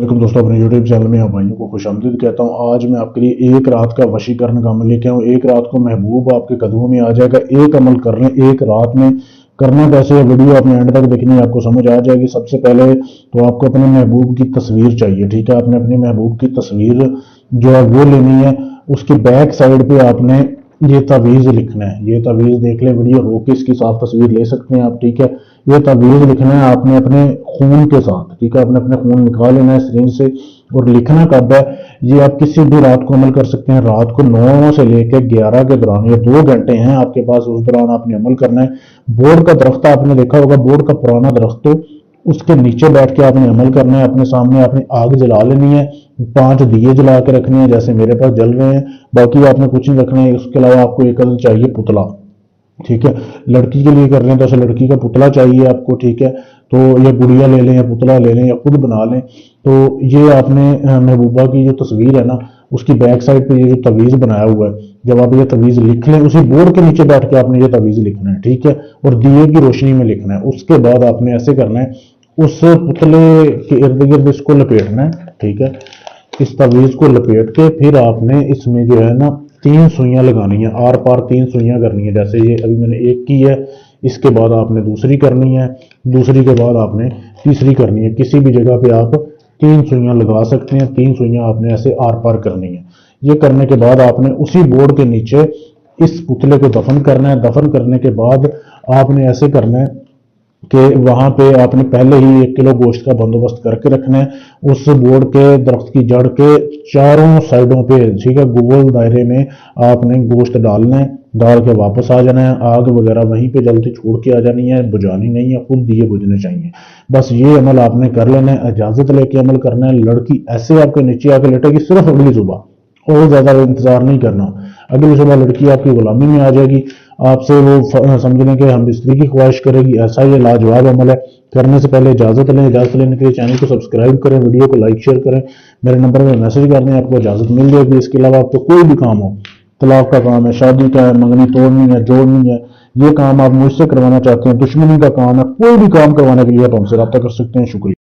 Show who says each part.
Speaker 1: Welcome دوستوں، اپنے YouTube channel میں آپ بھائیوں کو خوش آمدید کہتا ہوں۔ آج میں آپ کے لیے ایک رات کا وشیکرن کا عمل لے کے آؤں۔ ایک رات کو محبوب آپ کے قدموں میں آ جائے گا۔ ایک عمل کر لیں ایک رات میں، کرنا کیسے ہے ویڈیو آپ نے اینڈ تک دیکھنی ہے، آپ کو سمجھ آ جائے گی۔ سب سے پہلے تو آپ کو اپنے محبوب کی تصویر چاہیے، ٹھیک ہے۔ آپ نے اپنے محبوب کی تصویر جو ہے وہ لینی ہے۔ اس کی بیک سائڈ پہ آپ نے یہ تعویذ لکھنا ہے۔ یہ تعویذ دیکھ لیں، ویڈیو روک کے اس کی صاف تصویر لے سکتے ہیں آپ، ٹھیک ہے۔ یہ تعویذ لکھنا ہے آپ نے اپنے خون کے ساتھ، ٹھیک ہے۔ آپ نے اپنے خون نکال لینا ہے سرنج سے، اور لکھنا کب ہے یہ آپ کسی بھی رات کو عمل کر سکتے ہیں۔ رات کو 9 سے لے کے 11 کے دوران، یہ 2 گھنٹے ہیں آپ کے پاس، اس دوران آپ نے عمل کرنا ہے۔ بورڈ کا درخت آپ نے دیکھا ہوگا، بورڈ کا پرانا درخت، تو اس کے نیچے بیٹھ کے آپ نے عمل کرنا ہے۔ اپنے سامنے آپ نے آگ جلا لینی ہے، 5 دیے جلا کے رکھنے ہیں جیسے میرے پاس جل رہے ہیں۔ باقی آپ نے کچھ نہیں رکھنا ہے۔ اس کے علاوہ آپ کو ایک عدد چاہیے پتلا، ٹھیک ہے۔ لڑکی کے لیے کر لیں تو ایسے لڑکی کا پتلا چاہیے آپ کو، ٹھیک ہے۔ تو یا گڑیا لے لیں یا پتلا لے لیں یا خود بنا لیں۔ تو یہ آپ نے محبوبہ کی جو تصویر ہے نا، اس کی بیک سائڈ پہ یہ جو تعویذ بنایا ہوا ہے، جب آپ یہ تعویذ لکھ لیں، اسی بورڈ کے نیچے بیٹھ کے آپ نے یہ تعویذ لکھنا ہے، ٹھیک ہے، اور دیے کی روشنی میں لکھنا ہے۔ اس کے بعد آپ نے ایسے کرنا ہے، اس پتلے کے ارد گرد اس کو لپیٹنا ہے، ٹھیک ہے۔ اس تعویذ کو لپیٹ کے پھر آپ نے اس میں جو ہے نا 3 سوئیاں لگانی ہیں، آر پار 3 سوئیاں کرنی ہے۔ جیسے یہ ابھی میں نے ایک کی ہے، اس کے بعد آپ نے دوسری کرنی ہے، دوسری کے بعد آپ نے تیسری کرنی ہے۔ کسی بھی جگہ پہ آپ 3 سوئیاں لگا سکتے ہیں، 3 سوئیاں آپ نے ایسے آر پار کرنی ہے۔ یہ کرنے کے بعد آپ نے اسی بورڈ کے نیچے اس پتلے کو دفن کرنا ہے۔ دفن کرنے کے بعد آپ نے ایسے کرنا ہے کہ وہاں پہ آپ نے پہلے ہی 1 کلو گوشت کا بندوبست کر کے رکھنا ہے۔ اس بورڈ کے درخت کی جڑ کے چاروں سائڈوں پہ، ٹھیک ہے، گول دائرے میں آپ نے گوشت ڈالنا ہے، ڈال کے واپس آ جانا ہے۔ آگ وغیرہ وہیں پہ جلدی چھوڑ کے آ جانی ہے، بجھانی نہیں ہے، خود دیے بجھنے چاہیے۔ بس یہ عمل آپ نے کر لینا ہے، اجازت لے کے عمل کرنا ہے۔ لڑکی ایسے آپ کے نیچے آ کے لیٹے گی صرف اگلی صبح، اور زیادہ انتظار نہیں کرنا۔ اگلی صبح لڑکی آپ کی غلامی میں آ جائے گی، آپ سے وہ سمجھ لیں کہ ہم بستری کی خواہش کرے گی۔ ایسا یہ لاجواب عمل ہے۔ کرنے سے پہلے اجازت لیں، اجازت لینے کے لیے چینل کو سبسکرائب کریں، ویڈیو کو لائک شیئر کریں، میرے نمبر میں میسج کر دیں، آپ کو اجازت مل جائے گی۔ اس کے علاوہ آپ کو کوئی بھی کام ہو، طلاق کا کام ہے، شادی کا ہے، منگنی توڑنی ہے، جوڑنی ہے، یہ کام آپ مجھ سے کروانا چاہتے ہیں، دشمنی کا کام ہے، کوئی بھی کام کروانے کے لیے آپ ہم سے رابطہ کر سکتے ہیں۔ شکریہ۔